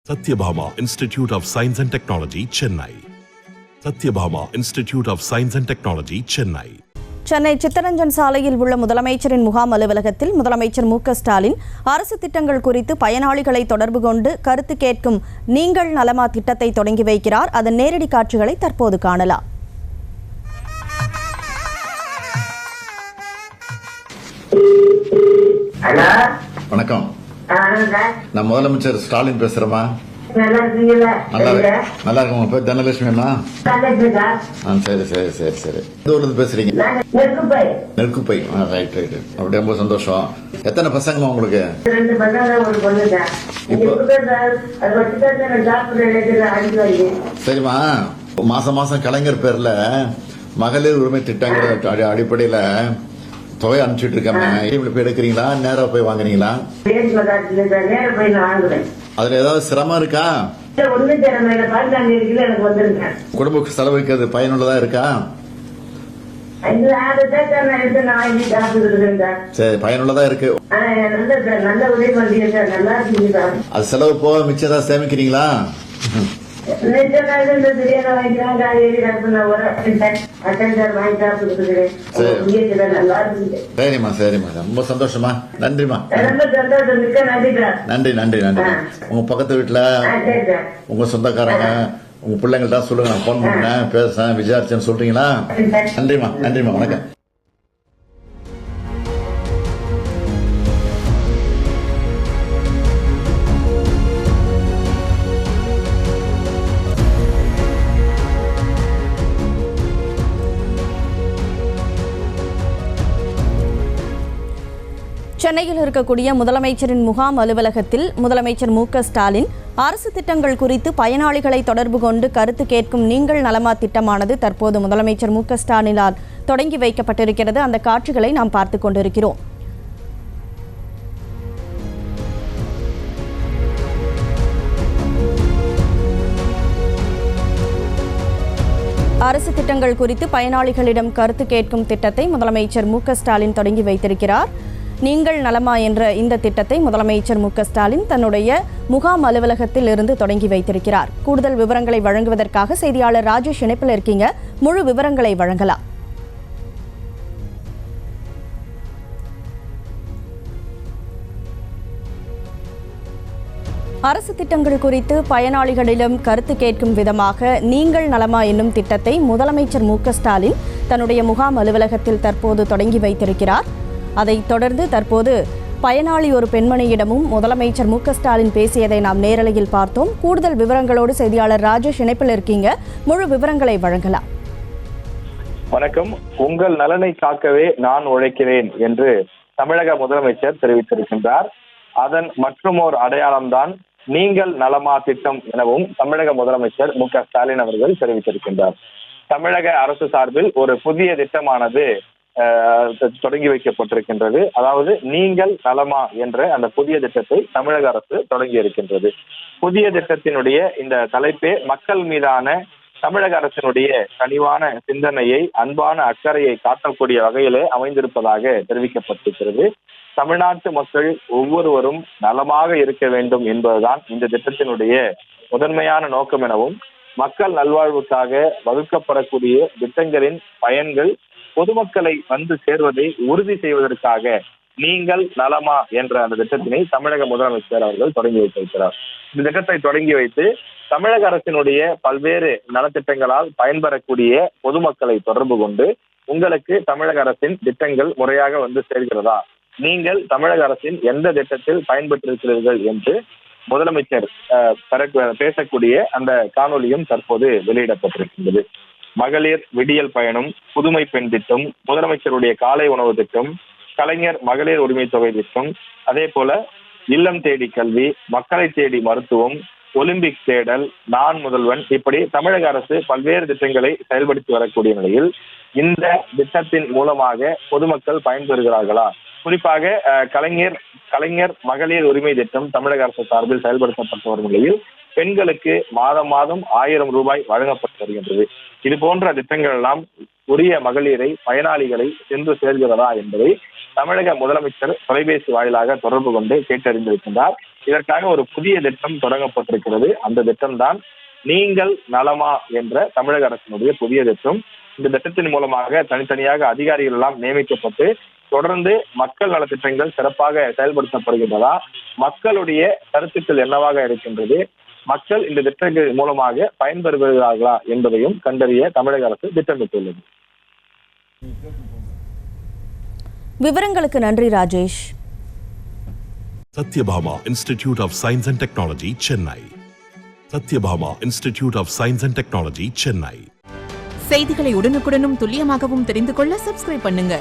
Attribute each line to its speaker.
Speaker 1: Satyabhama Institute of Science and Technology, Chennai. Satyabhama Institute of Science and Technology, Chennai.
Speaker 2: Chennai Chittaranjan சாலையில் உள்ள முதலமைச்சரின் முகாம் அலுவலகத்தில் முதலமைச்சர் மு.க. ஸ்டாலின் அரசு திட்டங்கள் குறித்து பயனாளிகளை தொடர்பு கொண்டு கருத்து கேட்கும் நீங்கள் நலமா திட்டத்தை தொடங்கி வைக்கிறார். அதன் நேரடி காட்சிகளை தற்போது காணலாம்.
Speaker 3: வணக்கம், நான் முதலமைச்சர் ஸ்டாலின் பேசுறேமா. நல்லா இருக்கும். உங்க பேர் தனலட்சுமிமா? சரி சரி சரி சரி. எந்த ஊர்ல இருந்து பேசுறீங்க? நெற்குப்பை. Right right. அப்படி ரொம்ப சந்தோஷம். எத்தனை பசங்கம்மா உங்களுக்கு? சரிம்மா, மாசம் மாசம் கலைஞர் பேர்ல மகளிர் உரிமை திட்டங்கிற அடிப்படையில தொகை அனுப்பிச்சுட்டு இருக்காங்க. போய் எடுக்கிறீங்களா, நேரா போய் வாங்குறீங்களா? அதுல ஏதாவது சிரமம் இருக்கா? குடும்ப செலவுக்கு அது பயனுள்ளதா இருக்கா? சரி, பயனுள்ளதா இருக்கு. அது செலவு போக மிச்சம் ஏதாவது சேமிக்கிறீங்களா? சரிம்மா சரிம்மா, ரொம்ப சந்தோஷமா. நன்றிமா. நன்றி நன்றி நன்றி. உங்க பக்கத்து வீட்டுல உங்க சொந்தக்காரங்க உங்க பிள்ளைங்கள்ட்ட சொல்லுங்க, நான் போன் பண்ணேன், பேசுறேன், விசாரிச்சேன்னு சொல்றீங்களா? நன்றிமா நன்றிமா. வணக்கம்.
Speaker 2: சென்னையில் இருக்கக்கூடிய முதலமைச்சரின் முகாம் அலுவலகத்தில் முதலமைச்சர் மு.க. ஸ்டாலின் அரசு திட்டங்கள் குறித்து பயனாளிகளை தொடர்பு கொண்டு கருத்து கேட்கும் நீங்கள் நலமா திட்டமானது தற்போது முதலமைச்சர் மு.க. ஸ்டாலினால் தொடங்கி வைக்கப்பட்டிருக்கிறது. அந்த காட்சிகளை நாம் பார்த்துக் கொண்டிருக்கிறோம். அரசு திட்டங்கள் குறித்து பயனாளிகளிடம் கருத்து கேட்கும் திட்டத்தை முதலமைச்சர் மு.க. ஸ்டாலின் தொடங்கி வைத்திருக்கிறார். நீங்கள் நலமா என்ற இந்த திட்டத்தை முதலமைச்சர் மு.க. ஸ்டாலின் தன்னுடைய முகாம் அலுவலகத்தில் இருந்து தொடங்கி வைத்திருக்கிறார். கூடுதல் விவரங்களை வழங்குவதற்காக செய்தியாளர் ராஜேஷ் இணைப்பில் இருக்கீங்க. முழு விவரங்களை வழங்கலாம். அரசு திட்டங்கள் குறித்து பயனாளிகளிடம் கருத்து கேட்கும் விதமாக நீங்கள் நலமா என்னும் திட்டத்தை முதலமைச்சர் மு.க. ஸ்டாலின் தன்னுடைய முகாம் அலுவலகத்தில் தற்போது தொடங்கி வைத்திருக்கிறார். அதைத் தொடர்ந்து தற்போது பயனாளி ஒரு பெண்மணியிடமும் முதலமைச்சர் மு.க. ஸ்டாலின் பேசியதை நாம் நேரலையில் பார்த்தோம். கூடுதல் விவரங்களோடு செய்தியாளர் ராஜேஷ் இணைப்பில் இருக்கீங்க. முழு விவரங்களை வழங்கலாம்.
Speaker 4: வணக்கம். உங்கள் நலனை காக்கவே நான் உழைக்கிறேன் என்று தமிழக முதலமைச்சர் தெரிவித்திருக்கின்றார். அதன் மற்றுமோர் அடையாளம்தான் நீங்கள் நலமா திட்டம் எனவும் தமிழக முதலமைச்சர் மு.க. ஸ்டாலின் அவர்கள் தெரிவித்திருக்கின்றார். தமிழக அரசு சார்பில் ஒரு புதிய திட்டமானது தொடங்கி வைக்கப்பட்டிருக்கின்றது. அதாவது நீங்கள் நலமா என்ற அந்த புதிய திட்டத்தை தமிழக அரசு தொடங்கி இருக்கின்றது. புதிய திட்டத்தினுடைய இந்த தலைப்பே மக்கள் மீதான தமிழக அரசினுடைய கனிவான சிந்தனையை, அன்பான அக்கறையை காட்டக்கூடிய வகையிலே அமைந்திருப்பதாக தெரிவிக்கப்பட்டிருக்கிறது. தமிழ்நாட்டு மக்கள் ஒவ்வொருவரும் நலமாக இருக்க வேண்டும் என்பதுதான் இந்த திட்டத்தினுடைய முதன்மையான நோக்கம் எனவும், மக்கள் நல்வாழ்வுக்காக வகுக்கப்படக்கூடிய திட்டங்களின் பயன்கள் பொதுமக்களை வந்து சேர்வதை உறுதி செய்வதற்காக நீங்கள் நலமா என்ற அந்த திட்டத்தினை தமிழக முதலமைச்சர் அவர்கள் தொடங்கி வைத்திருக்கிறார். இந்த திட்டத்தை தொடங்கி வைத்து தமிழக அரசினுடைய பல்வேறு நலத்திட்டங்களால் பயன்பெறக்கூடிய பொதுமக்களை தொடர்பு கொண்டு உங்களுக்கு தமிழக அரசின் திட்டங்கள் முறையாக வந்து சேர்கிறதா, நீங்கள் தமிழக அரசின் எந்த திட்டத்தில் பயன்பெற்றிருக்கிறீர்கள் என்று முதலமைச்சர் பேசக்கூடிய அந்த காணொலியும் தற்போது வெளியிடப்பட்டிருக்கின்றது. மகளிர் விடியல் பயணம், புதுமை பெண் திட்டம், முதலமைச்சருடைய காலை உணவு திட்டம், கலைஞர் மகளிர் உரிமை தொகை திட்டம், அதே போல இல்லம் தேடி கல்வி, மக்களை தேடி மருத்துவம், ஒலிம்பிக் தேடல், நான் முதல்வன், இப்படி தமிழக அரசு பல்வேறு திட்டங்களை செயல்படுத்தி வரக்கூடிய நிலையில் இந்த திட்டத்தின் மூலமாக பொதுமக்கள் பயன்பெறுகிறார்களா? குறிப்பாக கலைஞர் மகளிர் உரிமை திட்டம் தமிழக அரசு சார்பில் செயல்படுத்தப்பட்ட வரும் நிலையில் பெண்களுக்கு மாதம் மாதம் 1000 ரூபாய் வழங்கப்பட்டு வருகின்றது. இது போன்ற திட்டங்கள் எல்லாம் உரிய மகளிரை, பயனாளிகளை சென்று சேர்கிறதா என்பதை தமிழக முதலமைச்சர் தொலைபேசி வாயிலாக தொடர்பு கொண்டு கேட்டறிந்திருக்கின்றார். இதற்காக ஒரு புதிய திட்டம் தொடங்கப்பட்டிருக்கிறது. அந்த திட்டம் தான் நீங்கள் நலமா என்ற தமிழக அரசினுடைய புதிய திட்டம். இந்த திட்டத்தின் மூலமாக தனித்தனியாக அதிகாரிகள் எல்லாம் நியமிக்கப்பட்டு தொடர்ந்து மக்கள் நலத்திட்டங்கள் சிறப்பாக செயல்படுத்தப்படுகின்றதா, மக்களுடைய கருத்துக்கள் என்னவாக இருக்கின்றது, மக்கள் இந்த திட்டங்கள் மூலமாக பயன்பெறுகிறார்களா என்பதையும் கண்டறிய தமிழக அரசு திட்டமிட்டுள்ளது.
Speaker 2: விவரங்களுக்கு நன்றி Rajesh.
Speaker 1: Sathyabama institute of science and technology, Chennai. Sathyabama institute of science and technology, Chennai.
Speaker 5: செய்திகளை உடனுக்குடனும் துல்லியமாகவும் தெரிந்து கொள்ள சப்ஸ்கிரைப் பண்ணுங்க.